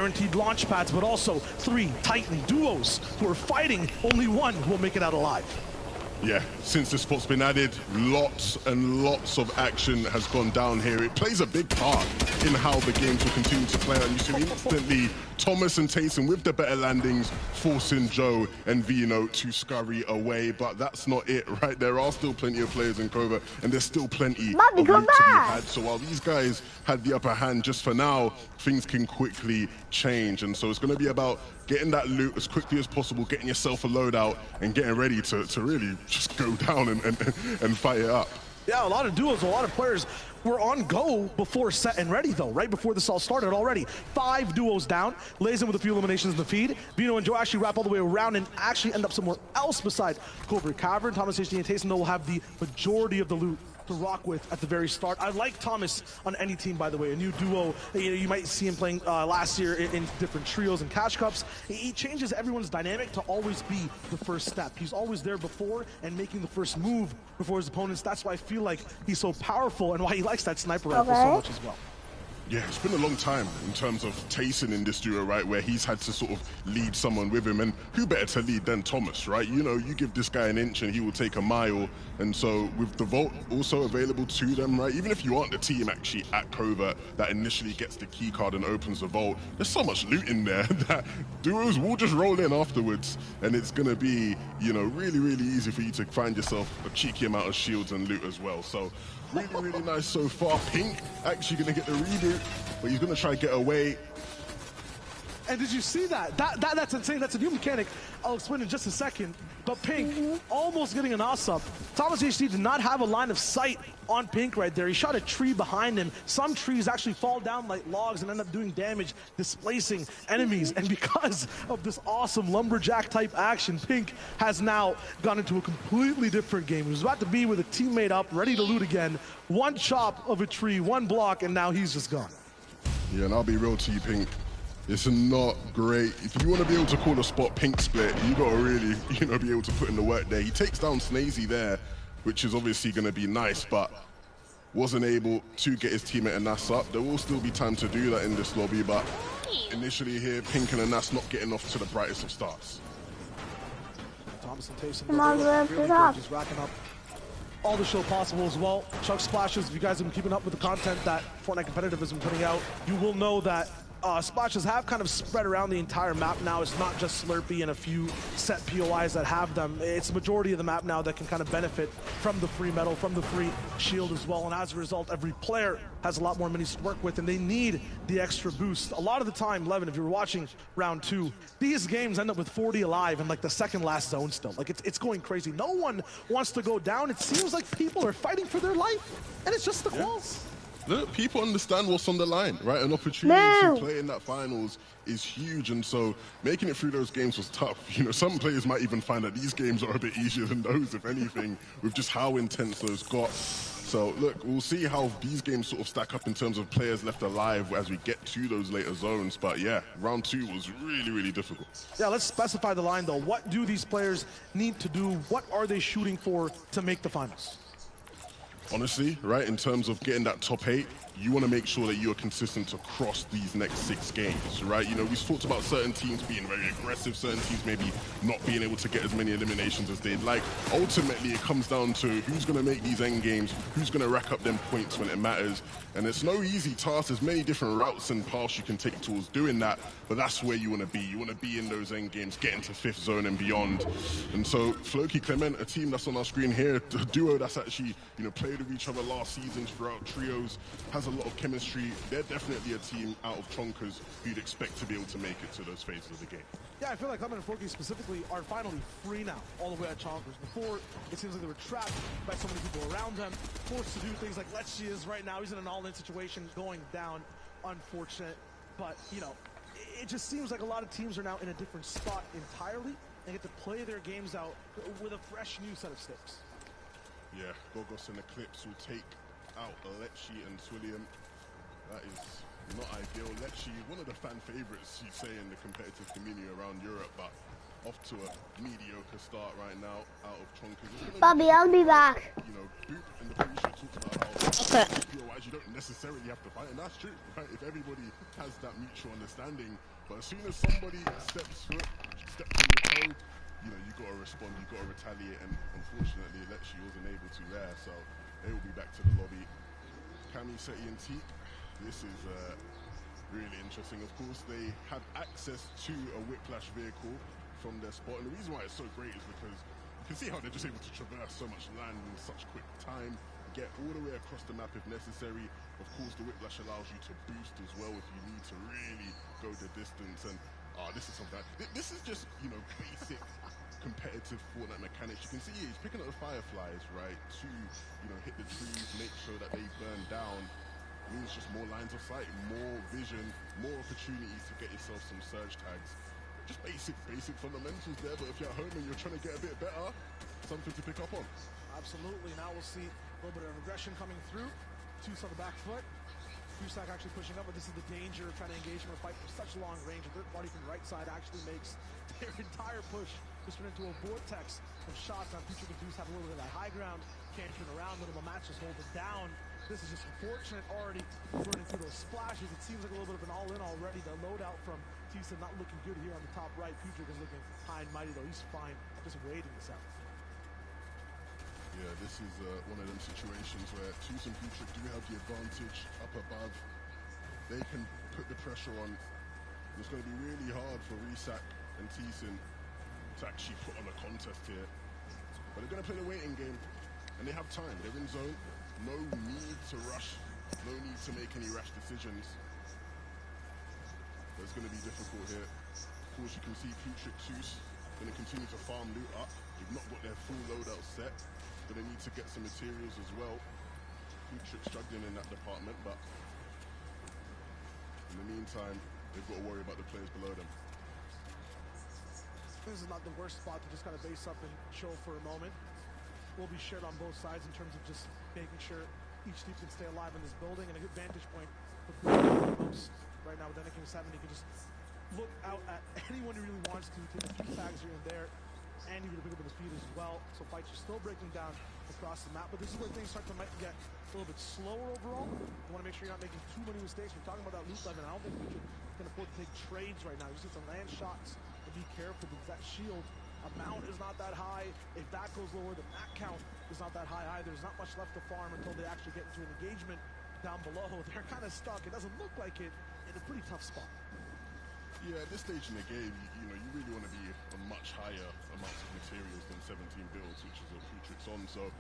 guaranteed launch pads, but also 3 Titan duos who are fighting. Only one will make it out alive. Yeah, since this spot's been added, lots and lots of action has gone down here. It plays a big part in how the games will continue to play. And you see instantly Thomas and Tayson with the better landings, forcing Joe and Vino to scurry away. But that's not it, right? There are still plenty of players in Clover, and there's still plenty of loot to be had. So while these guys had the upper hand just for now, things can quickly change. And so it's going to be about getting that loot as quickly as possible, getting yourself a loadout, and getting ready to really just go down and fight it up. Yeah, a lot of duos, a lot of players were on go before set and ready though, right before this all started already. 5 duos down, lays in with a few eliminations in the feed. Vino and Joe actually wrap all the way around and actually end up somewhere else besides Cobra Cavern. Thomas, HD, and Tayson though will have the majority of the loot to rock with at the very start. I like Thomas on any team, by the way. A new duo, you might see him playing last year in different trios and cash cups. He changes everyone's dynamic to always be the first step. He's always there before and making the first move before his opponents. That's why I feel like he's so powerful and why he likes that sniper rifle so much as well. Yeah, it's been a long time in terms of Tayson in this duo, right, where he's had to sort of lead someone with him, and who better to lead than Thomas, right? You know, you give this guy an inch and he will take a mile, and so with the Vault also available to them, right, even if you aren't the team actually at Covert that initially gets the key card and opens the Vault, there's so much loot in there that duos will just roll in afterwards, and it's going to be, you know, really, really easy for you to find yourself a cheeky amount of shields and loot as well. So really, really nice so far. Pink actually going to get the reboot, but he's going to try to get away. And did you see that? That's insane. That's a new mechanic. I'll explain in just a second. But Pink almost getting an ass up. Thomas HD did not have a line of sight on Pink right there. He shot a tree behind him. Some trees actually fall down like logs and end up doing damage, displacing enemies. And because of this awesome lumberjack type action, Pink has now gone into a completely different game. He was about to be with a teammate up, ready to loot again. One chop of a tree, one block, and now he's just gone. Yeah, and I'll be real to you, Pink. It's not great. If you want to be able to call a spot Pink split, you got to really, you know, be able to put in the work there. He takes down Snazy there, which is obviously going to be nice, but wasn't able to get his teammate Anas up. There will still be time to do that in this lobby, but initially here, Pink and Anas not getting off to the brightest of starts. Thomas and Tayson just racking up all the show possible as well. Chuck splashes. If you guys have been keeping up with the content that Fortnite Competitive has been putting out, you will know that splashes have kind of spread around the entire map now. It's not just Slurpee and a few set POIs that have them. It's the majority of the map now that can kind of benefit from the free metal, from the free shield as well. And as a result, every player has a lot more minis to work with, and they need the extra boost. A lot of the time, Levin, if you were watching round 2, these games end up with 40 alive in like the second last zone still. Like it's going crazy. No one wants to go down. It seems like people are fighting for their life, and it's just the calls. Look, people understand what's on the line, right? An opportunity to play in that finals is huge, and so making it through those games was tough. You know, some players might even find that these games are a bit easier than those, if anything, with just how intense those got. So look, we'll see how these games sort of stack up in terms of players left alive as we get to those later zones. But yeah, round 2 was really, really difficult. Yeah, let's specify the line though. What do these players need to do? What are they shooting for to make the finals? Honestly, right, in terms of getting that top 8, you want to make sure that you're consistent across these next 6 games, right? You know, we've talked about certain teams being very aggressive, certain teams maybe not being able to get as many eliminations as they'd like. Ultimately, it comes down to who's going to make these end games, who's going to rack up them points when it matters. And it's no easy task. There's many different routes and paths you can take towards doing that, but that's where you want to be. You want to be in those end games, getting to 5th zone and beyond. And so, Floki Clement, a team that's on our screen here, a duo that's actually, you know, played with each other last season throughout trios, has a lot of chemistry. They're definitely a team out of Chonkers who you'd expect to be able to make it to those phases of the game. Yeah, I feel like Clement and Floki specifically are finally free now, all the way at Chonkers. Before, it seems like they were trapped by so many people around them, forced to do things like Letchi is right now. He's in an all-in situation, going down. Unfortunate, but, you know, it just seems like a lot of teams are now in a different spot entirely and get to play their games out with a fresh new set of stakes. Yeah, Gogos and Eclipse will take out Letchi and Swilliam. That is not ideal. Letchi, one of the fan favorites, you'd say, in the competitive community around Europe, but off to a mediocre start right now out of Chonkers. Bobby, I'll be back. You know, Boop in the pre-show talked about how POIs you don't necessarily have to fight, and that's true, right? If everybody has that mutual understanding, But as soon as somebody steps on your toe, you know, you got to respond, you got to retaliate, and unfortunately, Lexi wasn't able to there, so they will be back to the lobby. Cami, Seti, and Teak, this is really interesting. Of course, they have access to a Whiplash vehicle from their spot, and the reason why it's so great is because you can see how they're just able to traverse so much land in such quick time, get all the way across the map if necessary. Of course, the Whiplash allows you to boost as well if you need to really go the distance, and this is something, this is just, you know, basic competitive Fortnite mechanics. You can see he's picking up the fireflies, right, to, you know, hit the trees, make sure that they burn down. It means just more lines of sight, more vision, more opportunities to get yourself some surge tags. Just basic fundamentals there, but if you're at home and you're trying to get a bit better, something to pick up on. Absolutely. Now we'll see a little bit of aggression coming through. Tooth on the back foot. Fusak actually pushing up, but this is the danger of trying to engage him or fight from such long range. A third party from the right side actually makes their entire push just turn into a vortex of shots. Now Future and Deuce have a little bit of that high ground, can't turn around, little match just hold it down. This is just unfortunate, already burning through those splashes. It seems like a little bit of an all-in already. The loadout from Tisa not looking good here on the top right. Future is looking high and mighty though. He's fine, just waiting this out. Yeah, this is one of them situations where Tuse and Future do have the advantage up above. They can put the pressure on. It's going to be really hard for Resac and Teeson to actually put on a contest here. But they're going to play the waiting game, and they have time. They're in zone. No need to rush. No need to make any rash decisions. But it's going to be difficult here. Of course, you can see Future Tuse going to continue to farm loot up. They've not got their full loadout set. But they need to get some materials as well. Future struggling in that department, but in the meantime, they've got to worry about the players below them. This is not the worst spot to just kind of base up and chill for a moment. Will be shared on both sides in terms of just making sure each team can stay alive in this building, and a good vantage point most right now with King 7. He can just look out at anyone he really wants to, take a few tags here and there. And he's going to pick up with his feet as well. So fights are still breaking down across the map. But this is where things might get a little bit slower overall. You want to make sure you're not making too many mistakes. We're talking about that loot level. I don't think we can afford to take trades right now. You just need some land shots and be careful because that shield amount is not that high. If that goes lower, the mat count is not that high either. There's not much left to farm until they actually get into an engagement down below. They're kind of stuck. It doesn't look like it in a pretty tough spot. Yeah, at this stage in the game, you know, you really want to be on much higher amounts of materials than 17 builds, which is what Futrix on. So,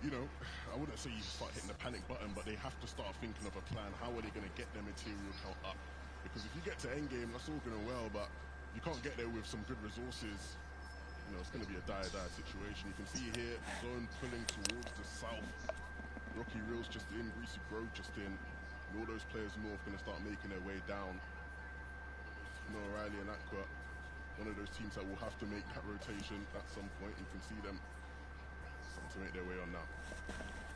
you know, I wouldn't say you start hitting the panic button, but they have to start thinking of a plan. How are they going to get their material count up? Because if you get to endgame, that's all going to well, but you can't get there with some good resources. You know, it's going to be a dire situation. You can see here, zone pulling towards the south. Rocky Reels just in, Greasy Grove just in. And all those players north going to start making their way down. O'Reilly and Aqua, one of those teams that will have to make that rotation at some point. You can see them starting to make their way on now.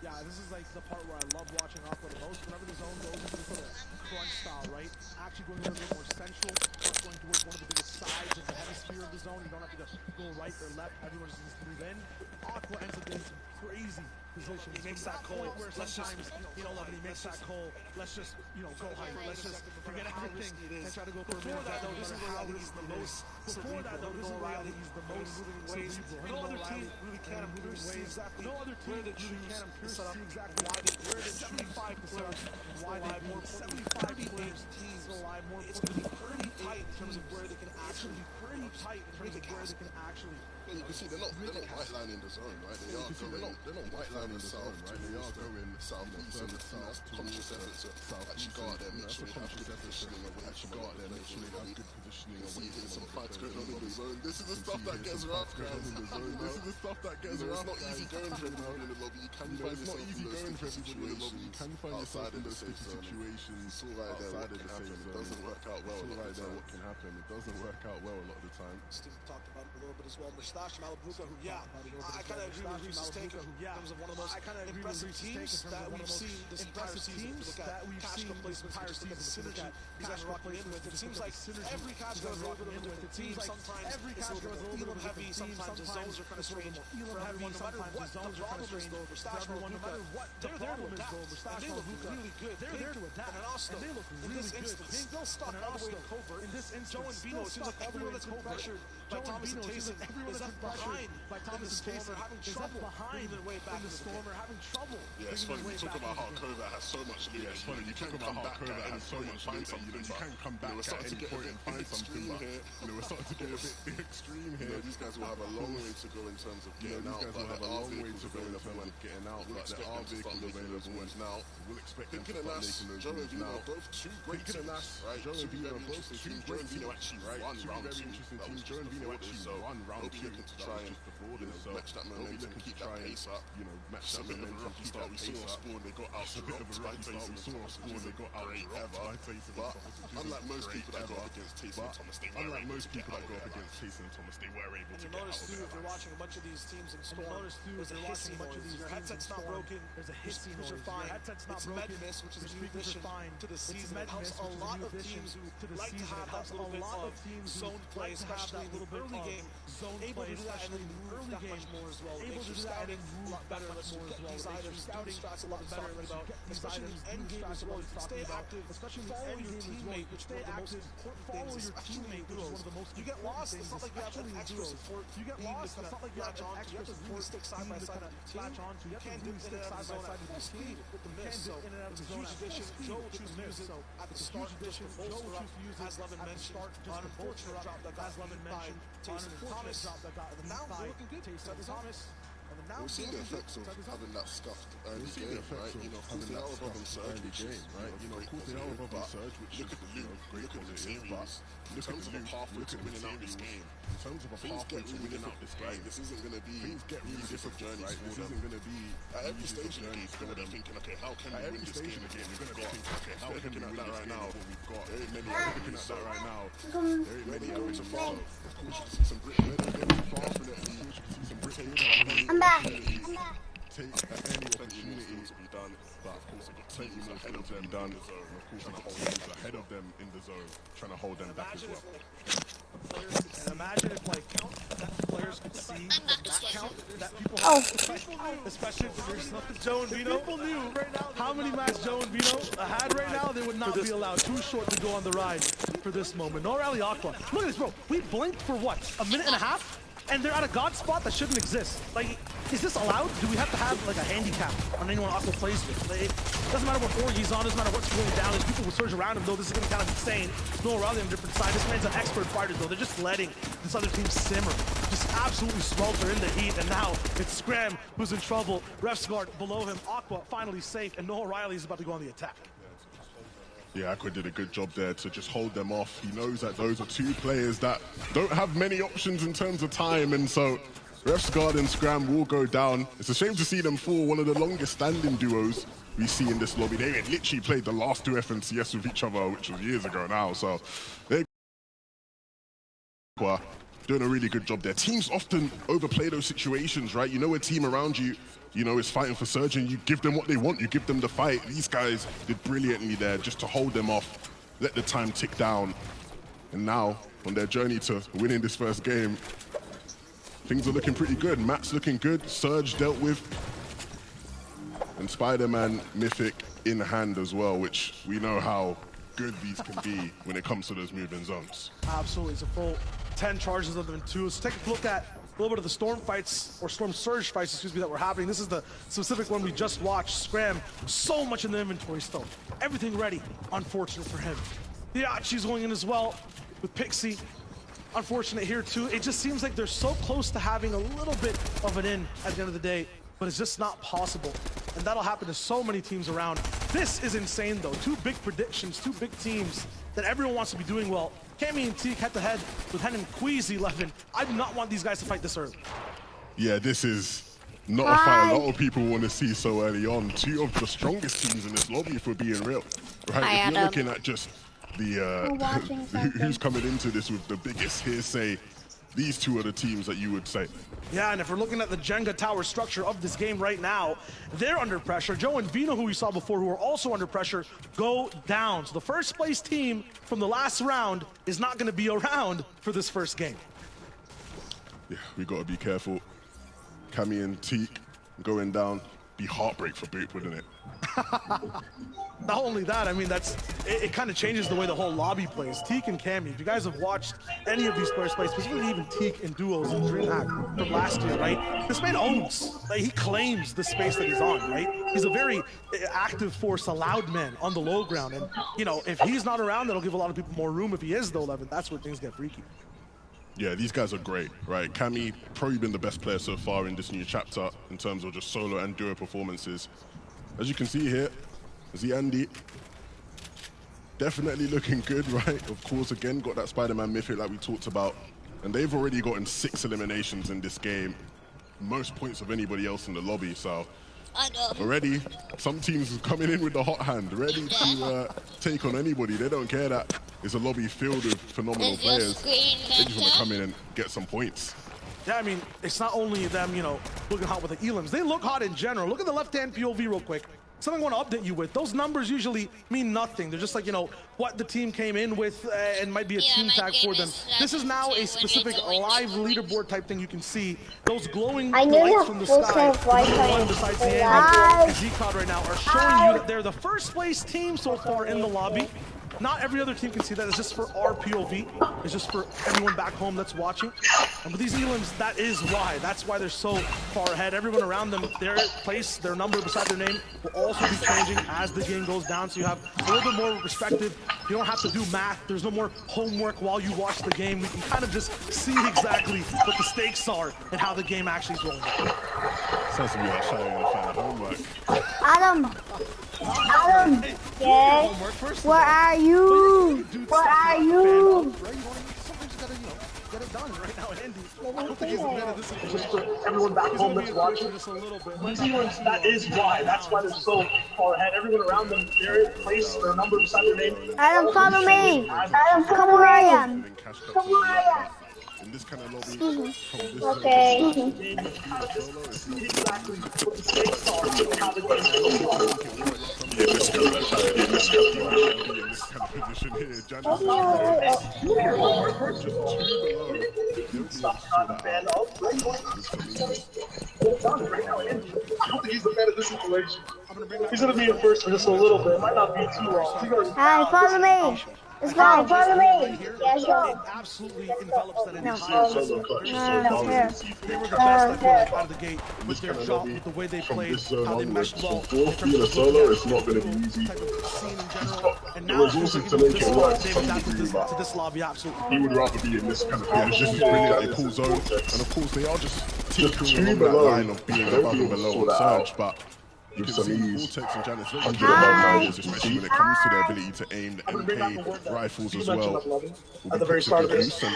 Yeah, this is like the part where I love watching Aqua the most. Whenever the zone goes into this little crunch style, right? Actually going a little bit more central, not going towards one of the biggest sides of the hemisphere of the zone. You don't have to go right or left. Everyone just needs to move in. Aqua ends up getting some crazy positions. He makes that call where sometimes, you know, he makes that call. Let's just, you know, go high. Let's just forget everything and try to go for a minute. Before that, though, this is where he's the most. Before that, though, this is where he's the most cerebral. No other team really can see exactly. No other team really can see exactly why they where the 75 players and why they more 75 players teams rely more. It's going to be pretty tight in terms of where they can actually be pretty tight in terms of where they can actually. Well, you can see they're not white lining the zone, right? They are going. They're not white lining the zone, right? They are going southeast, and that's conscious effort to actually go out there, make sure they have good positioning away. Actually go out there, make sure they have good positioning away. See some fights going on in the zone. This is the stuff that gets rough, guys. This is the stuff that gets rough. It's not easy going for everyone in the lobby. You can find yourself in those sticky situations. You can find yourself in those sticky situations. It's all right there. What can happen? It doesn't work out well. It's all right there. What can happen? It doesn't work out well a lot of the time. Steve talked about it a little bit as well. Mustache Malabuka, who, I kind of agree with Reese's take in terms of one of the most impressive teams that we've seen this entire season. If you look at Kashka placements, if you look at the synergy he's been rocking in with, it seems like every kind category is a little bit of a team. Sometimes it's a little bit more heavy. Sometimes the zones are kind of strange for everyone. No matter what the problem is, though, for Stash no matter what, they're there to adapt. And they look really good. They're there to adapt. And also, in this instance, they'll stop all the way in covert. In this instance, Joe and Bino, it seems like everyone that's been pressured by Thomas and Tayson, everyone that's been pressured by Thomas and Tayson, having trouble behind their way back in the storm, or having trouble. Yeah, it's funny. You talk about how Covert has so much loot. Yeah, it's funny. You can come back at any point and find something. You can come back at any point and find something. But we're starting to get a bit extreme here. These guys will have a long way to go in terms of getting out. These guys will have a long way to go in terms of getting out. But there are vehicles available now. We'll expect them to start making those moves now. Both two great teams, right? Joe and Vino are both two great teams. Actually won round two. That was Joe and Vino actually won round two. Looking to try and match that momentum, keep that pace up. Match that momentum, keep that pace up. Spawn, they got out. It's a bit of a rocky start. We saw a Spawn, they got out by Tayson. But unlike most people that go up against Tayson and Thomas, they were able to get out. If you're watching a bunch of these teams in Storm, there's a hissy noise. Your headset's not broken. There's a hissy noise. Your headset's not broken. It's Med Miss, which is a new addition to the season. It helps a lot of teams who like to have that little bit of zone play, especially in the early game. Able to do that and then move that much more as well. Makes your scouting a lot better. Lets you get these items, scouting strats a lot better about, especially in the end game as well. You can stay active, especially follow your teammate, which is one of the most important things, especially in duos. You get lost, it's not like you have an extra support. You get lost, it's not like you have an extra support stick side by side with your team. You can't dip in and out of the zone at full speed with the miss. So it's a huge addition. Joe will choose to use it at the start. Addition. Joe will choose to use it as Levin mentioned. Unfortunate drop that got by Tayson Thomas. And now we're looking good. Thomas. We've seen the effects of having that scuffed early game, right? Having that scuffed early game, right? Of course they are above the surge, which look at the loot, great as it is, but look at the pathway to winning out this game. In terms of a pathway to winning out this game, this isn't going to be things get really different journeys. This isn't going to be at every stage of the game. You're going to be thinking, okay, how can we win this game again? You're going to be thinking, okay, how can we win that right now? We've got very many looking at that right now. Very many are to follow. Of course, you can see some Britain. Definitely, you can see some Britain. I'm back. Take any opportunity to be done, but of course they've got plenty more ahead of them done, and of course they've got teams ahead of them in the zone, trying to hold them back as well. And imagine if players could see that count that people especially if Joe and Vino. People knew how many matches Joe and Vino had right now. They would not be allowed. Too short to go on the ride for this moment. No rally Aqua. Look at this, bro. We blinked for what? A minute and a half? And they're at a god spot that shouldn't exist. Like, is this allowed? Do we have to have like a handicap on anyone Aqua plays with? Like, it doesn't matter what floor he's on, doesn't matter what's going down. There's people who surge around him, though. This is gonna be kind of insane. No rally on a different side. This man's an expert fighter, though. They're just letting this other team simmer. Just absolutely swelter in the heat. And now it's Scram who's in trouble. Ref's guard below him. Aqua finally safe, and Noah Riley is about to go on the attack. Yeah, Aqua did a good job there to just hold them off. He knows that those are two players that don't have many options in terms of time, and so Ref's guard and Scram will go down. It's a shame to see them fall, one of the longest standing duos we see in this lobby. They had literally played the last two FNCS with each other, which was years ago now, so they doing a really good job there. Teams often overplay those situations, right? You know a team around you, is fighting for Surge, and you give them what they want. You give them the fight. These guys did brilliantly there just to hold them off, let the time tick down. And now, on their journey to winning this first game, things are looking pretty good. Matt's looking good. Surge dealt with. And Spider-Man Mythic in hand as well, which we know how good these can be when it comes to those moving zones. Absolutely. It's a full 10 charges of them in 2. So take a look at a little bit of the Storm fights, or Storm Surge fights, excuse me, that were happening. This is the specific one we just watched. Scram, so much in the inventory still. Everything ready. Unfortunate for him. The Achi's going in as well with Pixie. Unfortunate here too. It just seems like they're so close to having a little bit of an in at the end of the day, but it's just not possible. And that'll happen to so many teams around. This is insane though. 2 big predictions, 2 big teams that everyone wants to be doing well. Cammy and Teak head-to-head with Hen and Queasy, Levin. I do not want these guys to fight this early. Yeah, this is not a fight a lot of people want to see so early on. 2 of the strongest teams in this lobby, if we're being real. Right? If you're looking at just the who's coming into this with the biggest hearsay these two are the teams that you would say. Yeah, and if we're looking at the Jenga tower structure of this game right now, they're under pressure. Joe and Vino, who we saw before, who are also under pressure, go down. So the first place team from the last round is not going to be around for this first game. Yeah, we got to be careful. Cammy and Teak going down. Be heartbreak for Boop, wouldn't it? Not only that, I mean, it kind of changes the way the whole lobby plays. Teak and Cammy, if you guys have watched any of these players play, specifically even Teak in duos in DreamHack from last year, right? This man owns, like, he claims the space that he's on, right? He's a very active force, a loud man on the low ground. And, you know, if he's not around, that'll give a lot of people more room. If he is, though, 11, that's where things get freaky. Yeah, these guys are great, right? Cammy probably been the best player so far in this new chapter in terms of just solo and duo performances. As you can see here, Andy definitely looking good, right? Of course, again, got that Spider-Man mythic like we talked about. And they've already gotten 6 eliminations in this game. Most points of anybody else in the lobby, so already some teams coming in with the hot hand, ready to take on anybody. They don't care that it's a lobby filled with phenomenal players. They just want to come in and get some points. Yeah, I mean, it's not only them, you know, looking hot with the elims. They look hot in general. Look at the left-hand POV real quick. Something I want to update you with. Those numbers usually mean nothing. They're just like, you know, what the team came in with and might be a team tag for them. This is now a specific live leaderboard type thing you can see. Those glowing lights from the sky, one besides the Andy and Z-Cloud right now, are showing you that they're the first place team so far in the lobby. Not every other team can see that. It's just for our POV. It's just for everyone back home that's watching. And with these elims, that is why. That's why they're so far ahead. Everyone around them, their place, their number beside their name will also be changing as the game goes down. So you have a little bit more perspective. You don't have to do math. There's no more homework while you watch the game. We can kind of just see exactly what the stakes are and how the game actually is rolling. Sounds to me like showing a fan of homework. Adam, yes. Where are you? Where are you? Sometimes you gotta, you know, get it done right now, Andy. I don't think he's admitted this situation. Everyone back home that's watching. That is why. That's why they're so far ahead. Everyone around them, their place, their number beside their name. Adam, follow me. Adam, come where I am. Come where I am. In this kind of lobby, from this Okay. Exactly what the stakes are and how the game is going. in this kind of position here, Janice just 2 below. Stop trying to fan up. Right now, Andy, I don't think he's the fan of this situation. He's going to be in first for just a little bit. It might not be too long. Hi, follow me. Let's go. Follow me. Let's go. It absolutely envelops that entire Here. They were the best out of the gate with their shot, with the way they played, how they meshed well. Being a solo, it's not going to be easy. And now resources to make it work. they've adapted to this lobby, absolutely. He would rather be in this kind of Yeah, this is position. brilliant. They pull zone, and of course they are just tinkering two along that below. line of being above and below on Surge, but you can some see ease. Vortex and Janice very Under good the players, ball. especially when it comes to their ability to aim the MK rifles as well. At the very start of this, From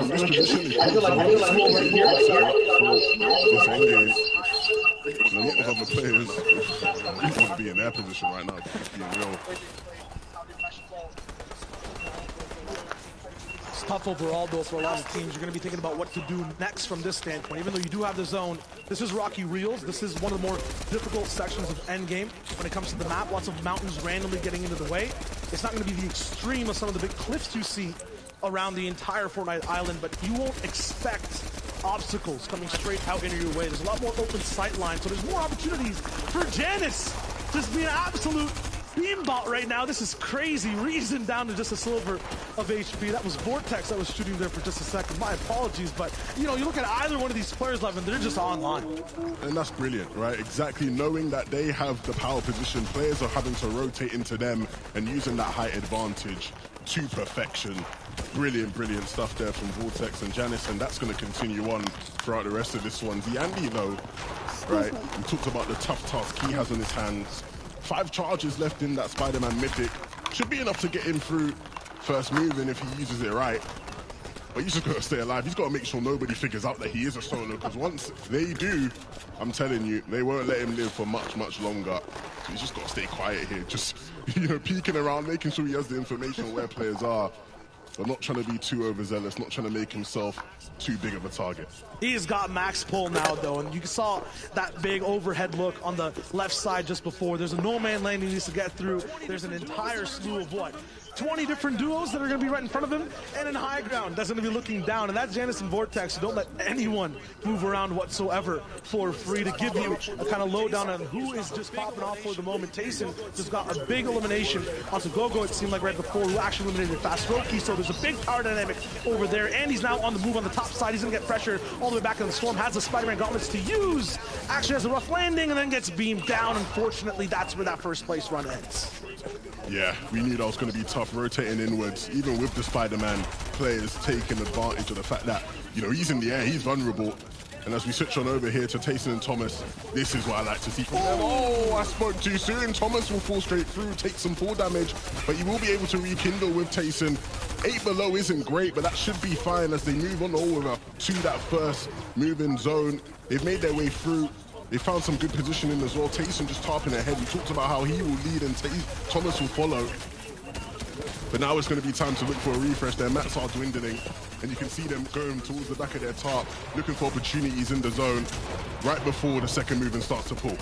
this position, I feel like I'm right here. this endgame, a lot of other players really want to be in their position right now, just being real. It's tough overall, though, for a lot of teams. You're going to be thinking about what to do next from this standpoint. Even though you do have the zone, this is Rocky Reels. This is one of the more difficult sections of endgame when it comes to the map. Lots of mountains randomly getting into the way. It's not going to be the extreme of some of the big cliffs you see around the entire Fortnite island, but you won't expect obstacles coming straight out into your way. There's a lot more open sight lines, so there's more opportunities for Janice just being an absolute beambot right now. This is crazy. Reason down to just a sliver of HP. That was Vortex that was shooting there for just a second. My apologies, but you know, you look at either one of these players live and they're just online. And that's brilliant, right? Exactly, knowing that they have the power position, players are having to rotate into them and using that height advantage to perfection. Brilliant, brilliant stuff there from Vortex and Janice, and that's going to continue on throughout the rest of this one. The Andy, though, right? We talked about the tough task he has on his hands. 5 charges left in that Spider-Man mythic. Should be enough to get him through first move, and if he uses it right. But he's just got to stay alive. He's got to make sure nobody figures out that he is a solo, because once they do, I'm telling you, they won't let him live for much, much longer. So he's just got to stay quiet here. Just, you know, peeking around, making sure he has the information on where players are. but not trying to be too overzealous, not trying to make himself too big of a target. He's got max pull now, though, and you saw that big overhead look on the left side just before. There's a no-man lane he needs to get through. There's an entire slew of what? 20 different duos that are going to be right in front of him, and in high ground that's going to be looking down, and that's Janus and Vortex. So don't let anyone move around whatsoever for free to give you a kind of lowdown on who is just popping off for the moment. Tayson just got a big elimination onto Gogo, it seemed like right before, who actually eliminated Fast Roki, so there's a big power dynamic over there, and he's now on the move on the top side. He's going to get pressure all the way back in the Storm, has the Spider-Man gauntlets to use, actually has a rough landing, and then gets beamed down. Unfortunately, that's where that first place run ends. Yeah, we knew that was going to be tough, rotating inwards, even with the Spider-Man players taking advantage of the fact that, you know, he's in the air, he's vulnerable. And as we switch on over here to Tayson and Thomas, this is what I like to see from them. Oh, I spoke too soon. Thomas will fall straight through, take some fall damage, but he will be able to rekindle with Tayson. 8 below isn't great, but that should be fine as they move on over to that first moving zone. They've made their way through. They found some good positioning as well. Tayson just tarping ahead. We talked about how he will lead and Thomas will follow. But now it's going to be time to look for a refresh. Their mats are dwindling, and you can see them going towards the back of their tarp, looking for opportunities in the zone right before the second movement starts to pull.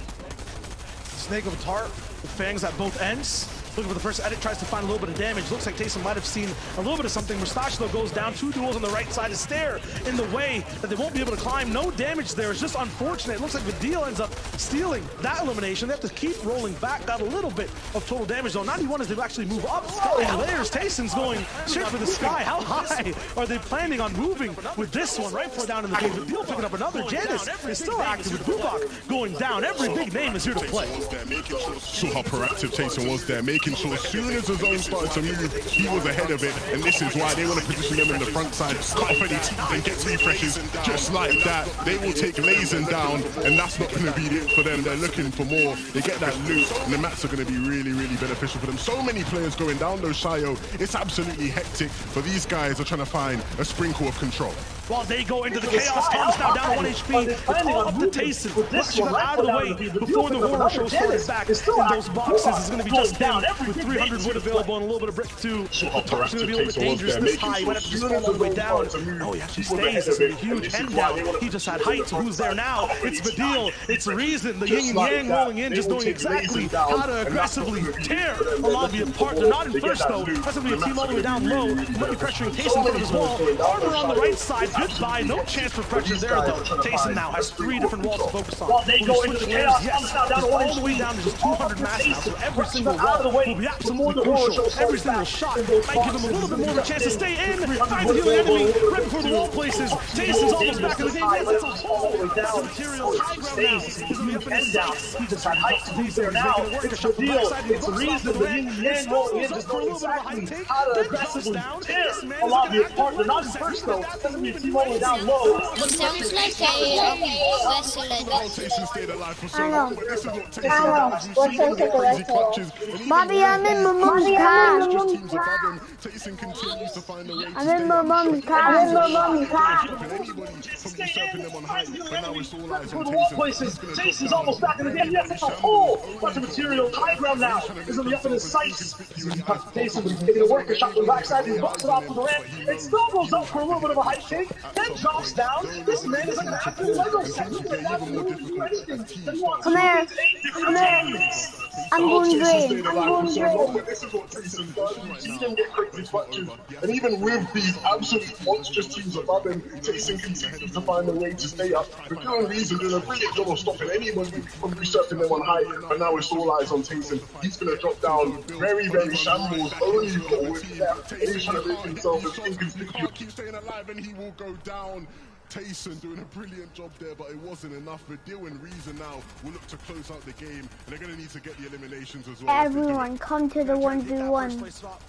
Snake of a tarp with fangs at both ends. Looking for the first edit, tries to find a little bit of damage. Looks like Tayson might have seen a little bit of something. Mustache, though, goes down. 2 duels on the right side. A stair in the way that they won't be able to climb. No damage there. It's just unfortunate. It looks like Vidil ends up stealing that elimination. They have to keep rolling back. Got a little bit of total damage, though. 91 as they actually move up. Sky layers. Tayson's going straight for the sky. How high are they planning on moving with this one? Right far down in the game. Vidil picking up another. Janus is still active with Bubak going down. Every big name is here to play. Saw how proactive Tayson was there, making sure as soon as the zone started to move, he was ahead of it, and this is why they want to position them in the front side, cut off any teams and get refreshes just like that. They will take Lazen down, and that's not going to be it for them. They're looking for more. They get that loot, and the mats are going to be really, really beneficial for them. So many players going down though, Shayo. It's absolutely hectic, but these guys are trying to find a sprinkle of control. While they go into the chaos, Thomas now down to 1 HP. It's all up to Tayson. Once you got out of the way before the horror show started back in those boxes, it's going to be just him with 300 wood available and a little bit of brick too. The top's going to be a little bit dangerous this high. He might have to just fall all the way down. Oh, he actually stays. It's a huge head down. He just had height. So who's there now? It's Vidil. It's Reason. The yin and yang rolling in, just knowing exactly how to aggressively tear a lobby apart. They're not in first though. That's going to be a team all the way down low. Might be pressuring Tayson in front of his wall. Armor on the right side. Goodbye. No chance for pressure there, though. Tayson now has 3 different walls to focus on. They go into the chaos. Yes, all the way down to just 200 mass now. So every single wall will be absolutely crucial. Every single shot might give him a little bit more of a chance to stay in. Finds a healing enemy right before the wall places. Tayson's almost back in the game. Yes, it's a hole. That's the material. High ground now. He's going to be up in his stance. He just had height to move there now. It's the deal. It's the reason the yin and yang rolling in, just knowing exactly how to aggressively tear a lobby apart. They're not in first though. It's going to be a team all the way down low. Sounds like a vessel. I know. What's the Bobby, I'm in my mom's car. I'm in my mom's car. Tayson's almost back in the game. Yes, it's a hole. Bunch of material. High ground now. He's going to be up in his sights. Tayson was taking a worker shot from the backside. He bucks it off to the ramp. It still goes up for a little bit of a high kick. Then drops down. This man is like an absolute Lego set. Look at that. Come here. Come here. I'm going green. I'm going green. This is what Tayson does. You see him get crazy clutches. And even with these absolute monstrous teams above him, Tayson continues to find a way to stay up. For good reason, doing a brilliant job of stopping anybody from usurping them on height. But now it's all eyes on Tayson. He's going to drop down very, very shambles, only forward left. And he's trying to make himself as inconspicuous. Keep staying alive and he will go down. Tayson doing a brilliant job there, but it wasn't enough. Vidil and Reason now will look to close out the game, and they're going to need to get the eliminations as well. Everyone, come to the 1v1.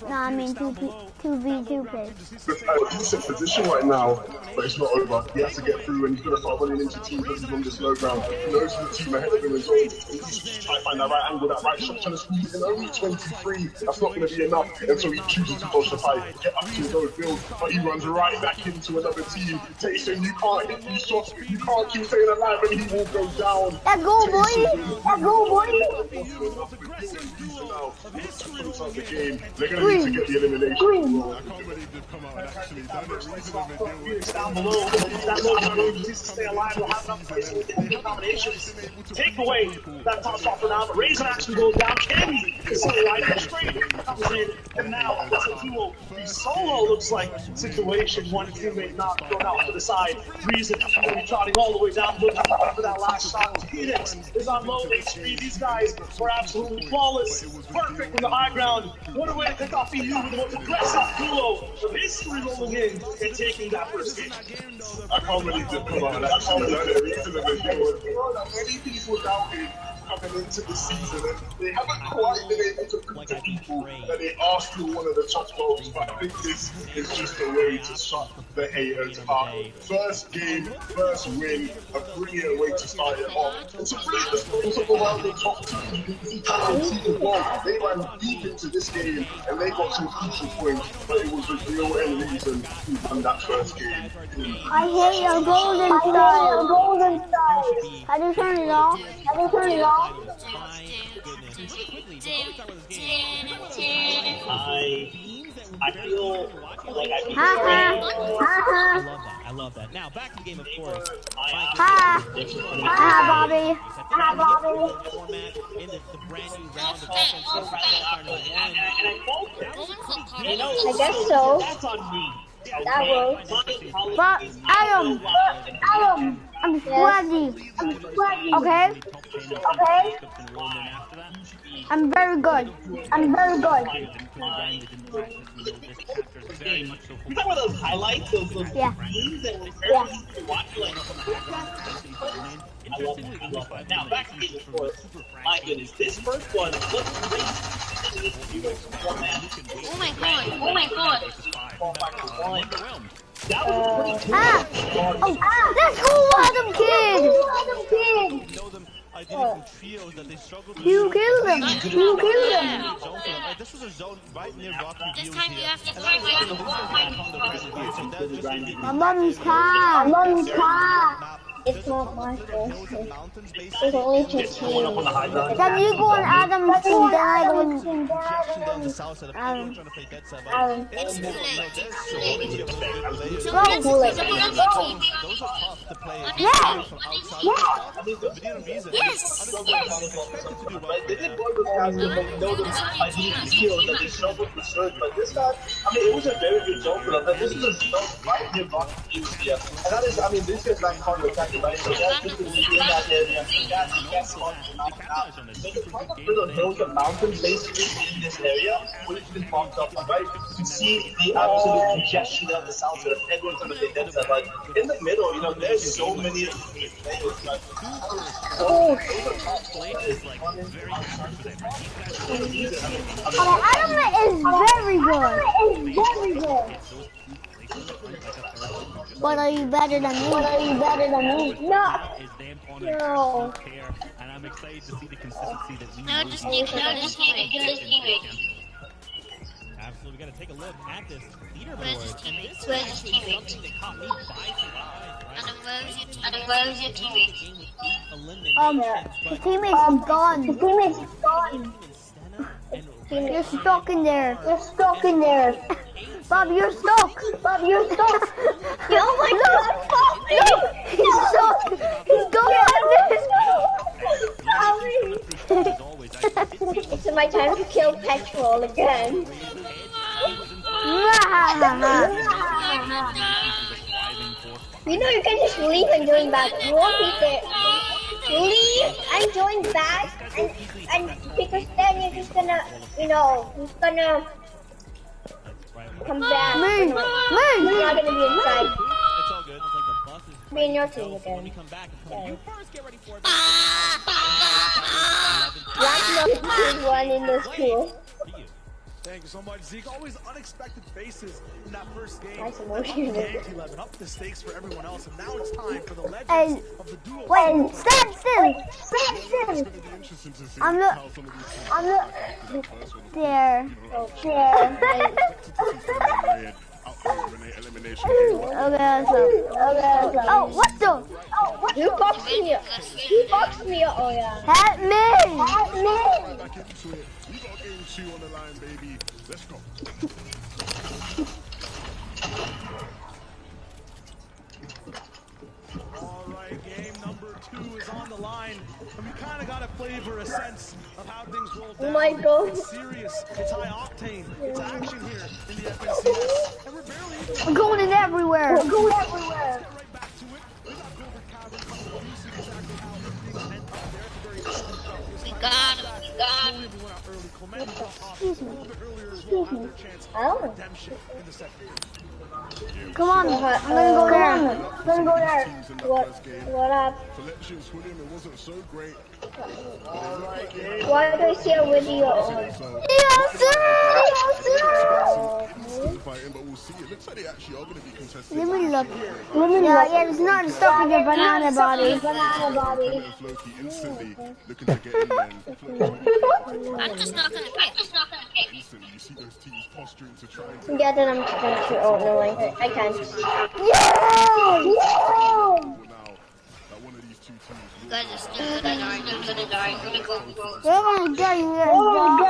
No, I mean 2v2 pitch. He's in a decent position right now, but it's not over. He has to get through, and he's going to start running into teams that he's on this low ground. He knows the team ahead of him as well. He's just trying to find that right angle, that right shot, trying to squeeze in. Only 23. That's not going to be enough, and so he chooses to dodge the fight, get up to his own field, but he runs right back into another team. Tayson you can't hit these shots, you can't keep staying alive, and he will go down. Let's go, boy! Let's go, boy! The game. They're going to need to get the elimination. I can't believe they've come out and actually done it. Phoenix down below, that low down needs to stay alive. We'll have enough place to get the combinations. Take away that top shot for now, but Raisin actually goes down. Kenny is so right, straight comes in, and now that's a duo. The solo looks like situation. One teammate not thrown out to the side. Reason will be trotting all the way down, looking for that last shot. Phoenix is on low HP. These guys were absolutely flawless, perfect from the high ground. What a way to kick off EU with the most aggressive duo of history rolling in and taking that first game. I can't believe they've come out and actually done it. Many people doubted coming into the season, and they haven't quite been able to prove to people that they are still one of the top goals, but I think this is just a way to shut the haters up. First game, first win, and bring it away to start it off. And to bring the scores up around the top team, you can see season one, they ran deep into this game, and they got some crucial points, but it was the real end reason who won that first game. I hate your golden style. Golden style. How do you turn it off? How do you turn it off? I feel like I can I love that. Now back to the game, of course. Bobby. Format in the brand new round of I guess so. that's on me. That works. But Adam, I'm swaggy. Okay? I'm very good. You talking about those highlights, those Yeah. memes that were easy to watch, like, I love that. Now, back to the report. My goodness, this first one looks great. Oh my god. That was a pretty cool. That's cool, Adam Kid. You killed him. This was a zone right near Rocky This View time you here. have to find My mom's car. It's not my first game. It's only 2 teams. Then you go on Adam's team, then I go on Adam. It's too late. Those are tough to play. Yeah. Yes. They did one with guys that noticed I didn't feel that they struggled to search, but this time, I mean, it was a very good zone for them. Like, this is a zone right near Rocky View here. And that is, I mean, this is like counter-attack, right? So that's just in that area. That's there's quite a bit of hills and mountains basically in this area, which has been pumped up, right? You can see the absolute congestion on the south side. Everyone's on the big side. Like, in the middle, you know, there's so many of these players. Like, Adam is very good. But are you better than me? No. And I'm excited to see the consistency that we No, just keep it. Absolutely, we got to take a look at this Where's his leaderboard. teammates? This is actually something that caught me by surprise, And where's your teammates? The teammate's gone. You're stuck in there. Bob, you're stuck. Oh my god, Bob, no. He's stuck. He's going. It's my time to kill petrol again. You know you can just leave and join back. You won't be there. Leave and join back, and because then you're just gonna, you know, just gonna come back. Man. You're not gonna be inside. It's all good. It's like the bus is Be in your team again. we come back and come you first get ready for it. Black no one in this pool. Thank you so much, Zeke. Always unexpected faces in that first game. Nice emotion. 11 up the stakes for everyone else, and now it's time for the legends And of the duo. wait, stand still. I'm not there. elimination. Okay, oh, what the? Who boxed me up? Who boxed me up? Oh yeah. Help me! Right back into it. We got game 2 on the line, baby. Let's go. All right, game number 2 is on the line, and we kind of got a flavor, a sense of how things roll down. Oh my God. It's serious, it's high octane, it's action here in the FNCS, and we're barely even... I'm going in everywhere. Let's get right back to it. We got Goldberg Cavern coming to see exactly how things end up there. It's a very early stuff. We got him. Slowly we went out early. Clement got off a little bit earlier as well, had their chance of redemption in the second. Come on, I'm gonna go there. What up? Selections for them, it wasn't so great. Why do I see a video? Fighting, but we'll see. It looks like they actually are going to be contesting. Let me look. Yeah, there's nothing stopping your banana body. Floki instantly looking to get in there. I'm just not gonna pick. Instantly, you see those teams posturing to try and Yeah, then I'm just gonna shoot. Oh no, I can't. now that one of these two teams You guys are still gonna die. I'm gonna die. I'm gonna go. They're gonna get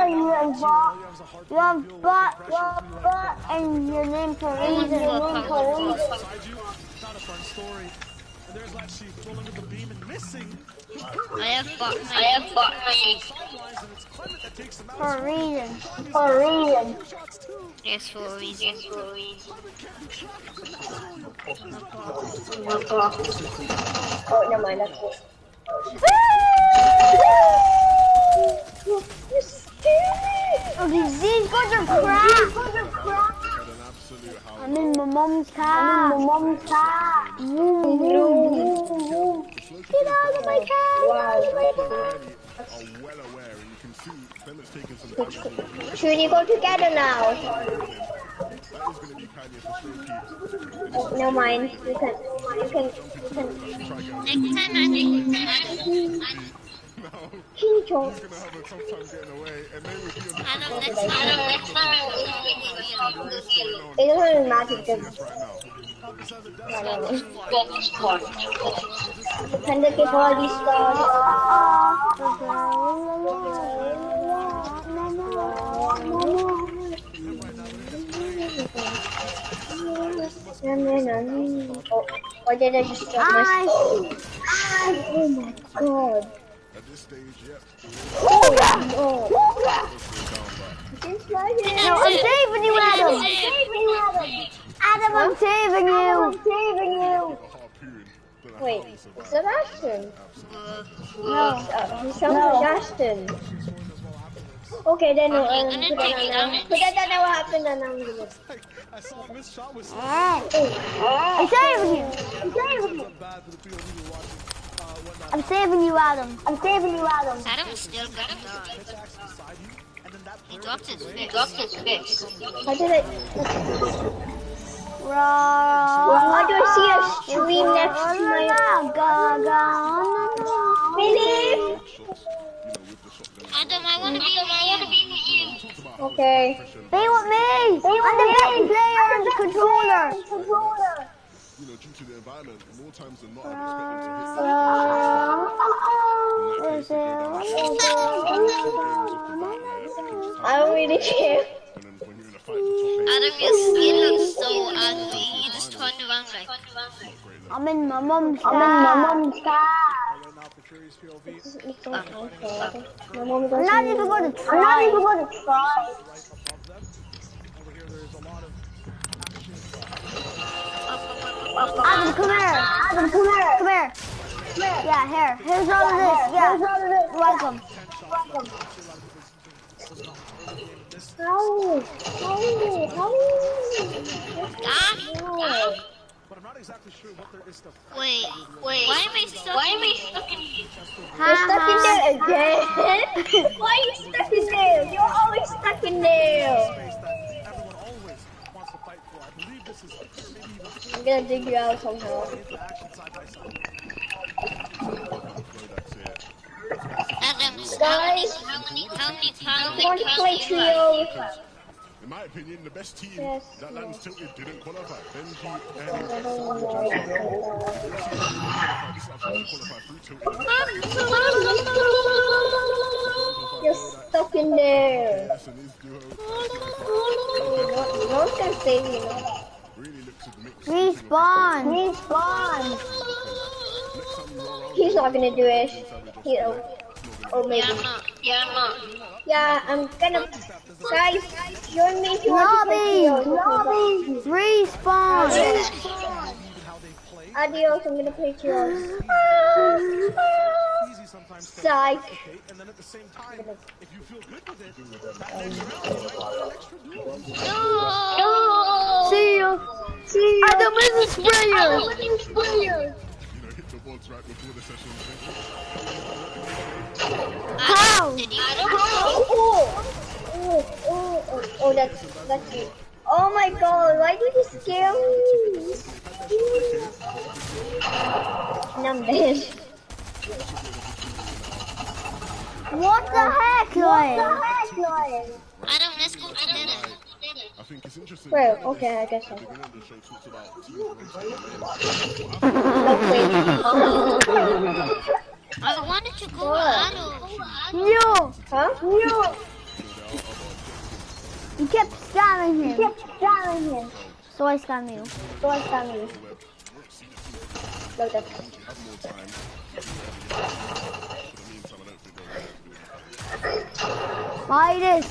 you involved. You have butt, and your name for a reason. Beside you, it's not a fun story. And there's actually rolling with the beam and missing. I have bought my Sidelines, and it's Clement that takes them out. For a reason. Shots too. Yes, for a reason. Oh, never mind. That's cool. Oh, these guys are crap. I'm in my mom's car. Get out of my car. are well aware, and you can see Clement's taking some damage. Should we go together now? That is going to be Kanye for Floki. Oh, never mind. You can. Next time I think King He's going to have a tough time getting away, and they will be on the Adam, next time It doesn't really matter because can they get all these stars? Oh, why did I just drop my phone? Oh my god. At this stage, yep. Oh yeah. No, I'm saving you, Adam. Adam, I'm saving you. Wait, is that Ashton? No. He sounds like Ashton. Okay, then put that down what happened and I'm gonna... I saw a missed shot with I'm saving you. I'm saving you, Adam. Adam's still gonna die. He dropped his fix. How did I... How do I see a stream next to my... Really? Adam, I wanna be with you. Okay. Be with me. I'm the best player on the controller. You know, due to the environment, more times than not, I I don't really care. Adam, your skin looks so ugly. You just turned around like. I'm in my mom's car. My mom I'm not even going to try. Adam, come here. Yeah, here. Here's all of this. Yeah. Welcome. but I'm not exactly sure what there is to Wait. Why am I stuck in here? You're stuck in there again? Why are you stuck in there? You're always stuck in there. space that everyone always wants to fight for. I believe this is maybe even I'm gonna dig you out somehow. into action side by side. Adam, Guys, how many I want to play trio. in my opinion, the best team Yes. that lands tilted didn't qualify. Benji and this is actually qualify through tilted. You're stuck in there. No one can save you. Respawn. He's not gonna do it. Or maybe. Yeah, I'm not. Yeah, I'm gonna. Guys, join me if you want to play. Respawn. Adios, I'm gonna play trios. Psych. And then at the same time, if you feel good with it, See you. Adam is a sprayer. Hit the boards right before the session. How? Oh, that's it. Oh my god, why did you scare me? And I'm dead. What the heck, Lloyd? Adam, let's go to dinner. I think it's interesting. Well, okay, I guess so. I wanted to go Adam. No. Huh? You kept scamming him. So I scammed you. Like that. Hide it.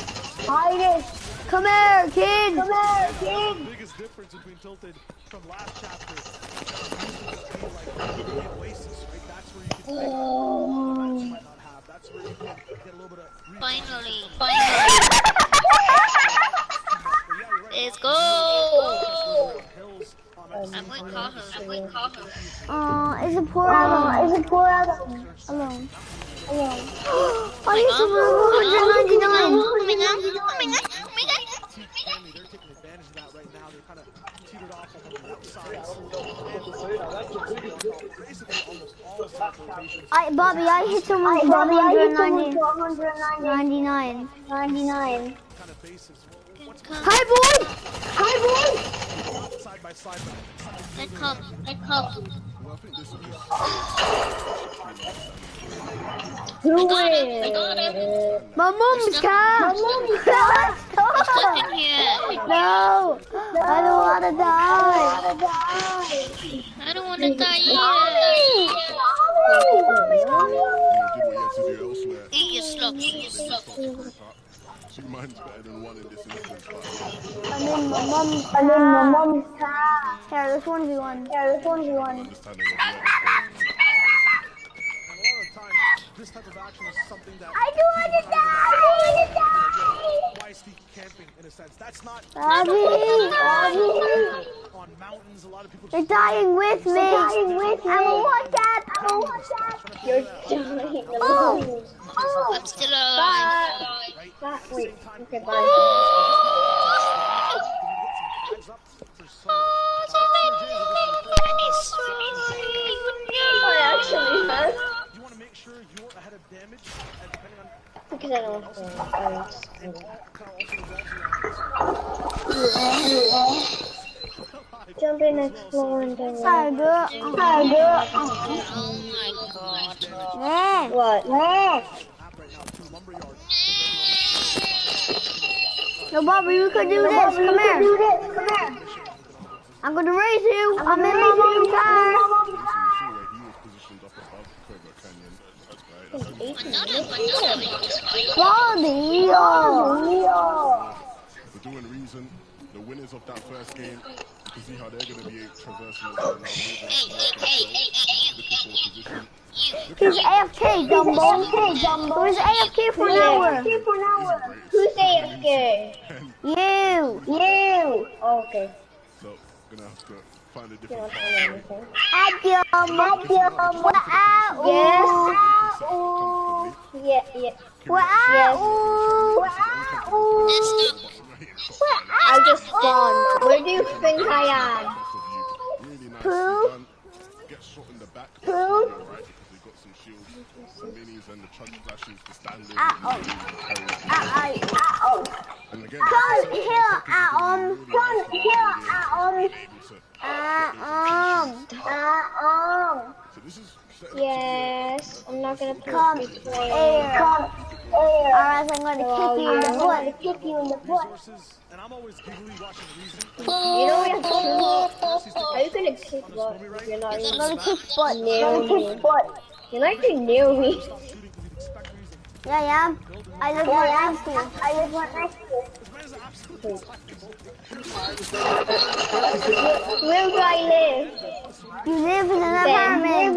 Come here, kid. the biggest difference between Tilted from last chapter is like Oasis, right? That's where you can might not have. That's where you can get a little bit of Finally. Let's go. I'm with Kahu. Is it poor Adam? Alone. I used to run 199. Oh my god. They're taking advantage of that right now. They're kind of teetered off on the outside. Basically, almost all of that rotation. Bobby, I hit someone for 199. Kind of bases. Hi, boy! Side by side. Let's come. Do I it. got him. My mom's car! Stuck in here. No! I don't want to die! I don't want to die either. Eat your slop. Two minds better than one in this instance. I'm in my mom's car. Here, this one's the one. Understanding of the This type of action is something that I don't want to die! why sneaky camping in a sense. That's not Bobby! on mountains. A lot of people You're dying with me! I'm a one-tap! You're dying. Oh! I'm still alive. Wait. Okay, bye. Actually, huh? You want to make sure you're ahead of damage, and depending on Because I don't jump in, explore, and then Tiger! Oh my god. what? No, Bobby, you could do this. Come here. I'm gonna race you. I'm in my mom's car. Bobby! For doing reason, the winners of that first game, you can see how they're going to be traversing the now He's AFK, Dumbo. He's AFK for an hour. Who's AFK? You. Okay. So, going to have to find a different Adam. Yes. Yeah. I just spawned. Where do you think I am? Pooh. Get shot in the back. Pooh. some shields, the minis and the chug splashes, the standard. And again, Come here, so this is Yes, I'm not gonna come here. Alright, I'm gonna kick you in the foot. Resources, and I'm always giggly watching Reason. You know what? How you gonna kick what? You're not even I'm gonna kick butt. You're not even near me. Yeah, yeah. I live right next to you. Where do I live? You live in an apartment.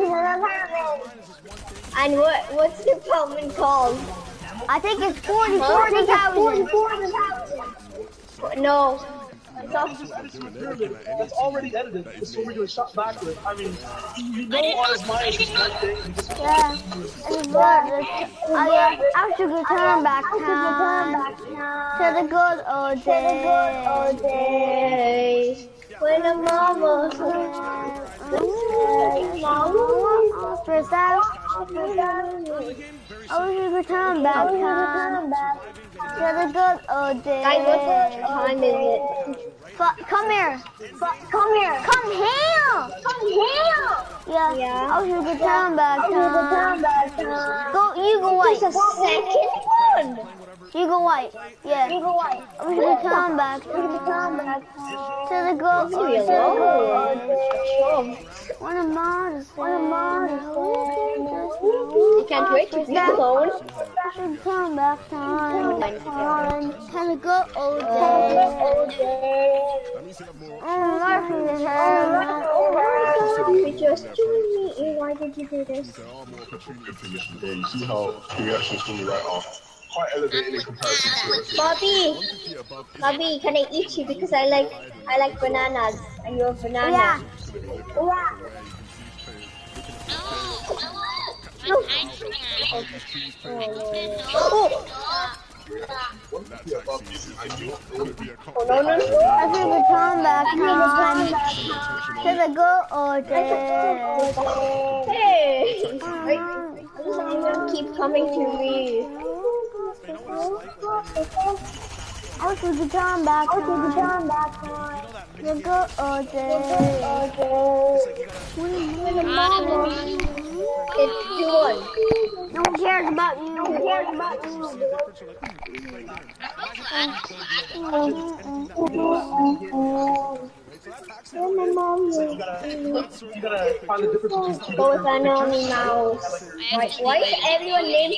And what's the apartment called? I think it's 40,000. No. That's already edited. It's so we're doing shot backwards. I mean, you know ours minus is one thing. Yeah. It's good. Oh yeah. I should return back time to the good old days. When the mama stressed out. I should return back time to the good old days. Guys, what time is it? Come here. Come here. Yeah. I should return back time. Go. You go white. Second one. You go white. Yeah. We should return back to the good old days. One of mine. You can't wait to be alone. I should return back time to the good old days. You just me. Why did you do this? there are more opportunities. Yeah, you see how the reactions from me right off. Quite elevated in comparison to the rest of Bobby, can I eat you because I like bananas and you're a banana. Yeah. No. I should return back time to the good old days. Hey! Keep coming to me. I should return back time to the good old days. It's 2-1. No one cares about you. You gotta find the difference between two Go with Anony Mouse. Why is everyone named?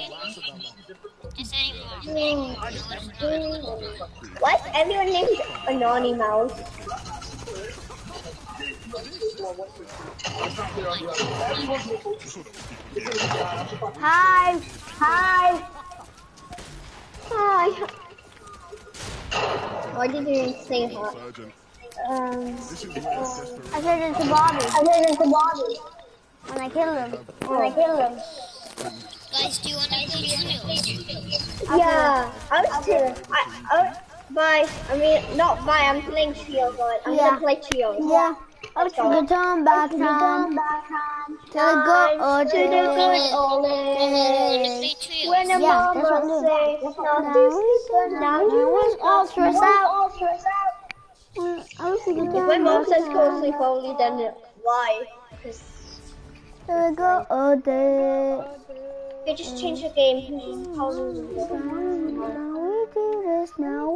Why is everyone named Anony Mouse? Hi. Why did you say hi? I said it to Bobby. When I killed him. Guys, do you want to play trios? Yeah, I'm playing trios. I'm gonna play trios. Yeah. I should return back time to the good old days. When the mama says, now you was all stressed out. If my mom says go sleep early, then why? Because To the good old days. you just change the game. We do this now.